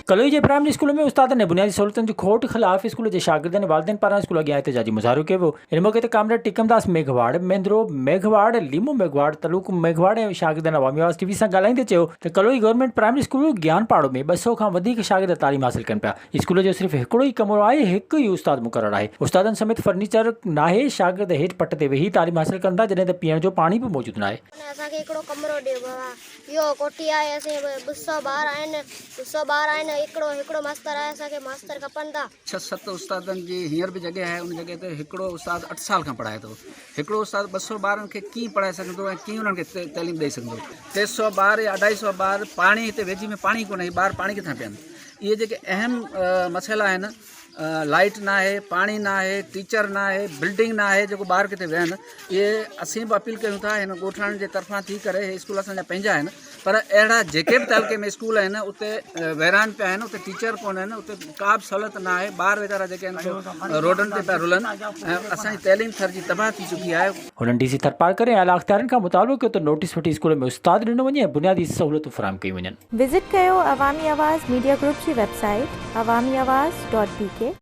कलोई जे primary school में उस्तादनि ने बुनियादी सहूलतुनि जी खोट ख़िलाफ़ स्कूल जे शागिर्दनि वालिदैन पारां स्कूल अॻियां एहतजाजी मुज़ाहिरो कयो वियो। इन मौक़े ते कामरेड टिकमदास मेघवाड़, महेंद्रो मेघवाड़, लीमू मेघवाड़, तलूक मेघवाड़ ऐं शागिर्दनि अवामी आवाज़ टीवी सां ॻाल्हाईंदे चयो त कलोई गवर्नमेंट प्राइमरी स्कूल ज्ञानपाड़ो में 200 खां वधीक शागिर्द तालीम हासिल कनि पिया। स्कूल जो सिर्फ़ हिकिड़ो ई कमरो आहे, हिकु ई उस्ताद मुक़ररु आहे। उस्तादनि समेत फर्नीचर नाहे, शागिर्द हेठि पट ते वेही तालीम हासिल कंदा, जॾहिं त पीअण जो पाणी बि मौजूदु नाहे। असांखे हिकिड़ो कमरो ॾियो बाबा, इहो कोठी आहे, असीं 200 ॿार आहिनि, हिकिड़ो मास्तर आहे, असांखे मास्तर खपनि था। 6-7 उस्तादनि जी हींअर बि जॻह आहे, उन जॻह ते हिकिड़ो उस्ताद 8 साल खां पढ़ाए थो। हिकिड़ो उस्ताद 200 ॿारनि खे कीअं पढ़ाए सघंदो ऐं कीअं उन्हनि खे तइलीम ॾेई सघंदो। 300 ॿार या 250 ॿार, पाणी हिते वेझी में पाणी कोन्हे, ॿार पाणी किथां पियनि। इहे जेके अहम मसइला आहिनि, लाइट ना आहे, पाणी ना आहे, टीचर ना आहे, बिल्डिंग ना आहे, जेको ॿार किथे वेहनि, इहे असीं बि अपील कयूं था हिन ॻोठाणनि जे तरफ़ां थी करे। हे स्कूल असांजा पंहिंजा आहिनि, पर अहिड़ा जेके बि तइलके में स्कूल आहिनि उते वैरान पिया आहिनि, उते टीचर कोन आहिनि, उते का बि सहूलियत ना आहे। ॿार वीचारा जेके आहिनि रोडनि ते पिया रुलनि ऐं असांजी तइलीम थर जी तबाह थी चुकी आहे। हुननि डीसी थरपारकर ऐं आला अख़्तियारनि खां मुतालबो कयो त नोटिस वठी स्कूल में उस्ताद ॾिनो वञे ऐं बुनियादी सहूलियतूं फ़राहम कयूं वञनि। विज़िट कयो अवामी आवाज़ मीडिया ग्रुप जी वेबसाइट awamiawaz.pk